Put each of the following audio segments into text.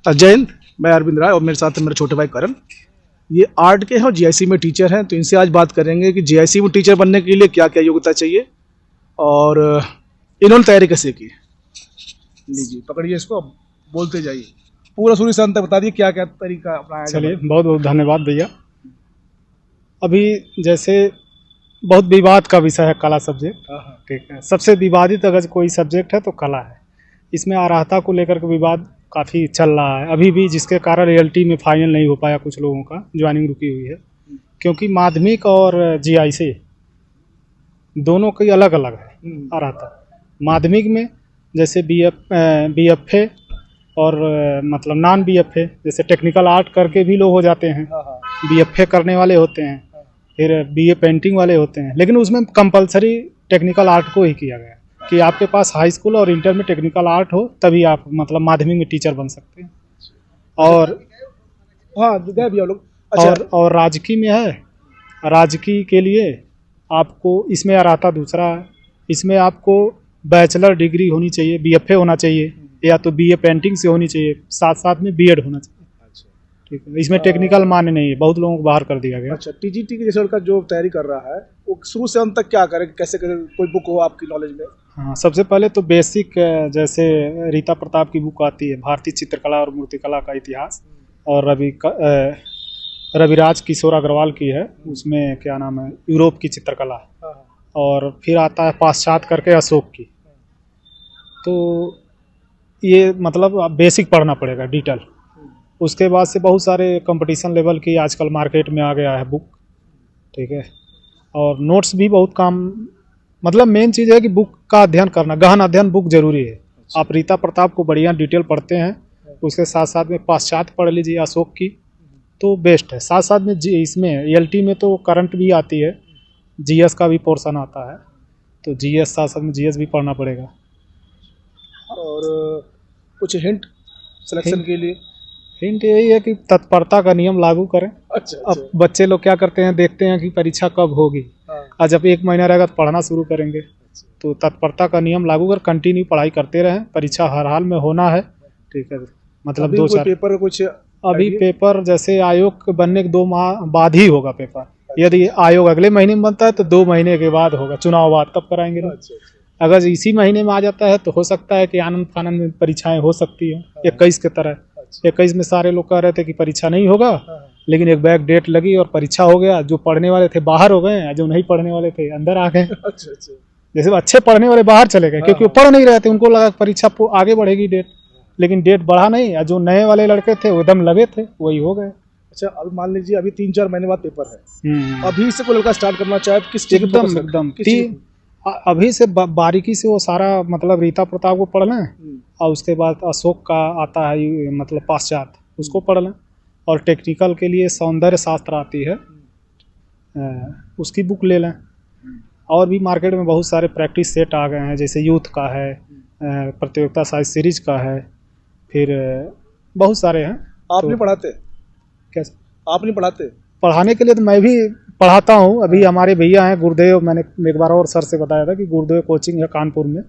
जय हिंद। मैं अरविंद राय और मेरे साथ है मेरे छोटे भाई करण। ये आर्ट के हैं और जीआईसी में टीचर हैं, तो इनसे आज बात करेंगे कि जीआईसी में टीचर बनने के लिए क्या क्या योग्यता चाहिए और इन्होंने तैयारी कैसे की। लीजिए पकड़िए इसको, अब बोलते जाइए, पूरा शुरू से अंत तक बता दिए क्या क्या तरीका अपनाया। चलिए, बहुत बहुत धन्यवाद भैया। अभी जैसे बहुत विवाद का विषय है कला सब्जेक्ट, ठीक है। सबसे विवादित अगर कोई सब्जेक्ट है तो कला है। इसमें अर्हता को लेकर के विवाद काफ़ी चल रहा है अभी भी, जिसके कारण रियलिटी में फाइनल नहीं हो पाया, कुछ लोगों का ज्वाइनिंग रुकी हुई है। क्योंकि माध्यमिक और जीआईसी दोनों की अलग अलग है अर्हता। माध्यमिक में जैसे बीएफए और मतलब नॉन बीएफए, जैसे टेक्निकल आर्ट करके भी लोग हो जाते हैं, बीएफए करने वाले होते हैं, फिर बीए पेंटिंग वाले होते हैं। लेकिन उसमें कंपलसरी टेक्निकल आर्ट को ही किया गया कि आपके पास हाई स्कूल और इंटर में टेक्निकल आर्ट हो तभी आप मतलब माध्यमिक में टीचर बन सकते हैं। और हाँ गए भी लोग। अच्छा। और राजकीय में है, राजकीय के लिए आपको इसमें अर्हता दूसरा है। इसमें आपको बैचलर डिग्री होनी चाहिए, बीएफए होना चाहिए, या तो बीए पेंटिंग से होनी चाहिए, साथ साथ में बीएड होना चाहिए। ठीक है, इसमें टेक्निकल मान्य नहीं है, बहुत लोगों को बाहर कर दिया गया। अच्छा, टीजीटी के जैसे लड़का जो तैयारी कर रहा है वो शुरू से अंत तक क्या करे, कैसे करे, कोई बुक हो आपकी नॉलेज में? हाँ, सबसे पहले तो बेसिक जैसे रीता प्रताप की बुक आती है, भारतीय चित्रकला और मूर्तिकला का इतिहास, और रविराज किशोर अग्रवाल की है, उसमें क्या नाम है, यूरोप की चित्रकला। और फिर आता है पाश्चात्य करके अशोक की। तो ये मतलब बेसिक पढ़ना पड़ेगा डिटेल। उसके बाद से बहुत सारे कंपटीशन लेवल की आजकल मार्केट में आ गया है बुक, ठीक है। और नोट्स भी बहुत काम, मतलब मेन चीज़ है कि बुक का अध्ययन करना, गहन अध्ययन बुक जरूरी है। आप रीता प्रताप को बढ़िया डिटेल पढ़ते हैं, उसके साथ साथ में पाश्चात्य पढ़ लीजिए अशोक की, तो बेस्ट है। साथ साथ में इसमें एलटी में तो करंट भी आती है, जीएस का भी पोर्शन आता है, तो जीएस साथ साथ में जीएस भी पढ़ना पड़ेगा। और कुछ हिंट सिलेक्शन के लिए? हिंट यही है कि तत्परता का नियम लागू करें। अच्छा। अब बच्चे लोग क्या करते हैं, देखते हैं कि परीक्षा कब होगी, आज जब 1 महीना रहेगा तो पढ़ना शुरू करेंगे। तो तत्परता का नियम लागू कर कंटिन्यू पढ़ाई करते रहें, परीक्षा हर हाल में होना है, ठीक है। मतलब 2-4 पेपर कुछ अभी पेपर जैसे आयोग बनने के 2 माह बाद ही होगा पेपर। यदि आयोग अगले महीने में बनता है तो 2 महीने के बाद होगा, चुनाव बाद तब कराएंगे लोग। अगर इसी महीने में आ जाता है तो हो सकता है कि आनंद फानंद में परीक्षाएं हो सकती है 21 के तरह। 21 में सारे लोग कह रहे थे कि परीक्षा नहीं होगा, लेकिन एक बैक डेट लगी और परीक्षा हो गया। जो पढ़ने वाले थे बाहर हो गए, जो नहीं पढ़ने वाले थे अंदर आ गए। जैसे अच्छे पढ़ने वाले बाहर चले गए क्योंकि वो पढ़ नहीं रहे थे, उनको लगा परीक्षा आगे बढ़ेगी डेट, लेकिन डेट बढ़ा नहीं। जो नए वाले लड़के थे वो एकदम लगे थे, वही हो गए। अच्छा, अभी मान लीजिए अभी 3-4 महीने बाद पेपर है, अभी से कोई लड़का स्टार्ट करना चाहे तो किस चीज? एकदम अभी से बारीकी से वो सारा मतलब रीता प्रताप को पढ़ लें, और उसके बाद अशोक का आता है मतलब पाश्चात्य, उसको पढ़ लें। और टेक्निकल के लिए सौंदर्य शास्त्र आती है, उसकी बुक ले लें। और भी मार्केट में बहुत सारे प्रैक्टिस सेट आ गए हैं, जैसे यूथ का है, प्रतियोगिता साइज सीरीज का है, फिर बहुत सारे हैं। आप नहीं पढ़ाते? कैसे आप नहीं पढ़ाते? पढ़ाने के लिए तो मैं भी पढ़ाता हूँ। अभी हमारे भैया हैं गुरुदेव, मैंने एक बार और सर से बताया था कि गुरुदेव कोचिंग है कानपुर में,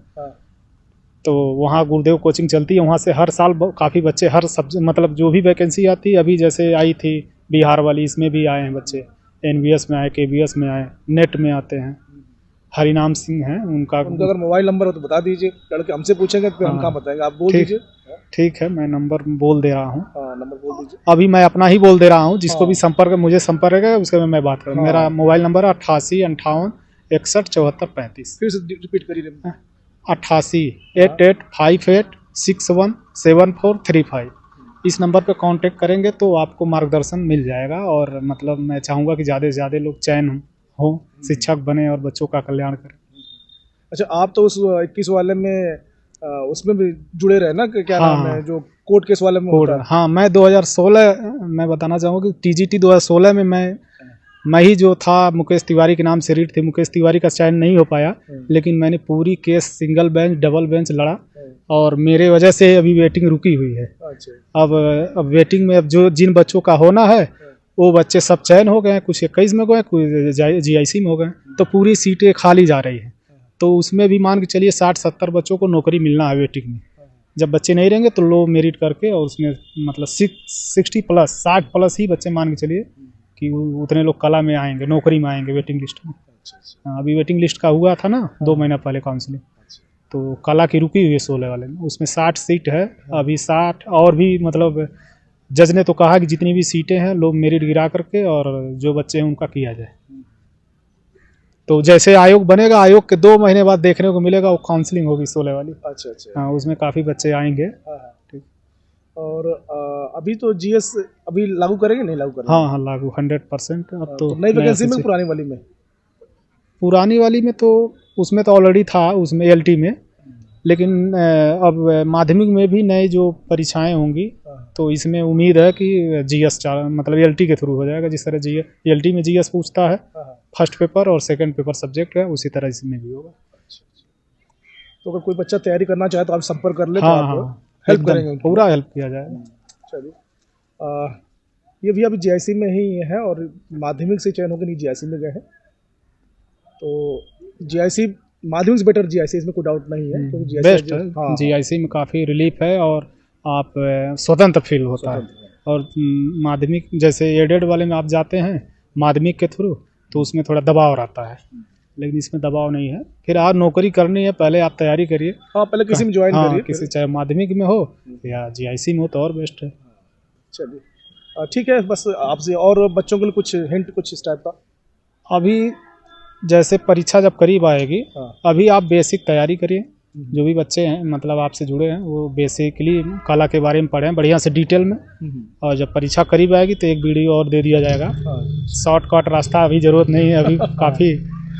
तो वहाँ गुरुदेव कोचिंग चलती है। वहाँ से हर साल काफ़ी बच्चे, हर सब्जेक्ट मतलब जो भी वैकेंसी आती है, अभी जैसे आई थी बिहार वाली, इसमें भी आए हैं बच्चे, एनवीएस में आए, केबीएस में आए, नेट में आते हैं। हरिनाम सिंह हैं, उनका अगर मोबाइल नंबर हो तो बता दीजिए, लड़के हमसे पूछेंगे तो हम कहाँ बताएंगे, आप बोल दीजिए। ठीक है, मैं नंबर बोल दे रहा हूँ। नंबर बोल दीजिए। अभी मैं अपना ही बोल दे रहा हूँ, जिसको भी मुझे संपर्क है उसके में मैं बात करूँ। मेरा मोबाइल नंबर है 88 58 61 74 35। फिर से रिपीट करिए। 88 88 58 61 74 35। इस नंबर पे कांटेक्ट करेंगे तो आपको मार्गदर्शन मिल जाएगा। और मतलब मैं चाहूँगा कि ज़्यादा से ज़्यादा लोग चयन हो, शिक्षक बने और बच्चों का कल्याण करें। अच्छा, आप तो उस 21 वाले में उसमें भी जुड़े रहे ना, क्या नाम है जो कोर्ट केस वाले में होता है? हाँ, मैं 2016 मैं बताना चाहूँगा कि टीजीटी 2016 में मैं ही जो था, मुकेश तिवारी के नाम से रीट थी, मुकेश तिवारी का चयन नहीं हो पाया, लेकिन मैंने पूरी case single bench double bench लड़ा, और मेरे वजह से अभी वेटिंग रुकी हुई है। अब वेटिंग में अब जो जिन बच्चों का होना है वो बच्चे सब चयन हो गए, कुछ 21 में गए, कुछ जीआईसी में हो गए, तो पूरी सीटें खाली जा रही हैं। तो उसमें भी मान के चलिए 60-70 बच्चों को नौकरी मिलना है वेटिंग में। जब बच्चे नहीं रहेंगे तो लो मेरिट करके और उसमें मतलब 60 प्लस ही बच्चे मान के चलिए कि उतने लोग कला में आएंगे, नौकरी में आएंगे वेटिंग लिस्ट में। हाँ, अभी वेटिंग लिस्ट का हुआ था ना 2 महीना पहले काउंसलिंग, तो कला की रुकी हुई है 16 वाले में, उसमें 60 सीट है अभी। 60 और भी मतलब जज ने तो कहा कि जितनी भी सीटें हैं लोग मेरिट गिरा करके और जो बच्चे हैं उनका किया जाए। तो जैसे आयोग बनेगा, आयोग के 2 महीने बाद देखने को मिलेगा वो काउंसलिंग होगी 16 वाली। अच्छा। हाँ, उसमें काफ़ी बच्चे आएंगे। ठीक। और अभी तो जीएस अभी लागू करेंगे, नहीं लागू करेंगे? हाँ, लागू 100%। अब तो नई वैकेंसी में, पुरानी वाली में? पुरानी वाली में तो उसमें तो ऑलरेडी था, उसमें एलटी में, लेकिन अब माध्यमिक में भी नई जो परीक्षाएं होंगी तो इसमें उम्मीद है कि जीएस मतलब एलटी के थ्रू हो जाएगा। जिस तरह एलटी में जीएस पूछता है फर्स्ट पेपर और सेकंड पेपर सब्जेक्ट है, उसी तरह इसमें भी होगा। तो अगर कोई बच्चा तैयारी करना चाहे तो आप संपर्क कर ले। हाँ, तो आप हेल्प करेंगे, पूरा हेल्प किया जाएगा। चलिए, ये भी अभी जीआईसी में ही है और माध्यमिक से चयन होकर नहीं जीआईसी में गए हैं, तो जीआईसी माध्यमिक से बेटर जीआईसी, इसमें कोई डाउट नहीं है, क्योंकि बेस्ट है। जीआईसी में काफ़ी रिलीफ है और आप स्वतंत्र फील होता है। और माध्यमिक जैसे एडेड वाले में आप जाते हैं माध्यमिक के थ्रू तो उसमें थोड़ा दबाव रहता है, लेकिन इसमें दबाव नहीं है। फिर आप नौकरी करनी है, पहले आप तैयारी करिए। हाँ, पहले किसी में ज्वाइन करिए, किसी चाहे माध्यमिक में हो या जीआईसी में हो तो और बेस्ट है। चलिए, ठीक है। बस आपसे और बच्चों के लिए कुछ हिंट, कुछ इस टाइप का? अभी जैसे परीक्षा जब करीब आएगी, अभी आप बेसिक तैयारी करिए। जो भी बच्चे हैं मतलब आपसे जुड़े हैं वो बेसिकली कला के बारे में पढ़ें बढ़िया से डिटेल में, और जब परीक्षा करीब आएगी तो एक वीडियो और दे दिया जाएगा। शॉर्टकट रास्ता अभी ज़रूरत नहीं है, अभी काफ़ी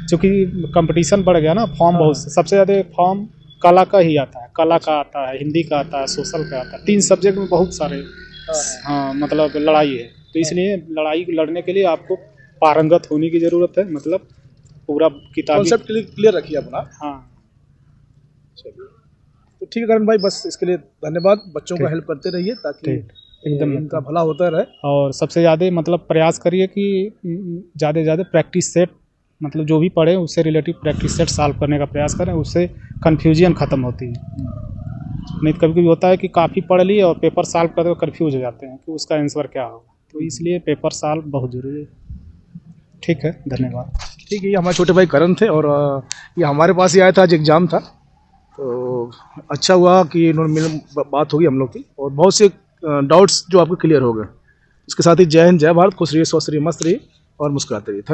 चूँकि कंपटीशन बढ़ गया ना। फॉर्म बहुत सबसे ज़्यादा फॉर्म कला का ही आता है, कला का आता है, हिंदी का आता है, सोशल का आता है। 3 सब्जेक्ट में बहुत सारे मतलब लड़ाई है, तो इसलिए लड़ाई लड़ने के लिए आपको पारंगत होने की ज़रूरत है। मतलब पूरा किताब कॉन्सेप्ट क्लियर रखिए अपना। हाँ, चलिए, तो ठीक है करण भाई, बस इसके लिए धन्यवाद। बच्चों को हेल्प करते रहिए ताकि एकदम इनका भला होता रहे। और सबसे ज़्यादा मतलब प्रयास करिए कि ज़्यादा से ज़्यादा प्रैक्टिस सेट, मतलब जो भी पढ़े उससे रिलेटिव प्रैक्टिस सेट सॉल्व करने का प्रयास करें, उससे कन्फ्यूजन ख़त्म होती है। नहीं तो कभी कभी होता है कि काफ़ी पढ़ लिए और पेपर सॉल्व करते हुए कन्फ्यूज हो जाते हैं कि उसका आंसर क्या होगा, तो इसलिए पेपर सॉल्व बहुत ज़रूरी है। ठीक है, धन्यवाद। ठीक है, ये हमारे छोटे भाई करण थे और ये हमारे पास ही आया था, आज एग्ज़ाम था, तो अच्छा हुआ कि इन्होंने बात होगी हम लोग की और बहुत से डाउट्स जो आपके क्लियर हो गए। इसके साथ ही जय हिंद, जय भारत, खुश रहिए, स्वस्थ रहिए, मस्त रहिए और मुस्कुराते रहिए। थैंक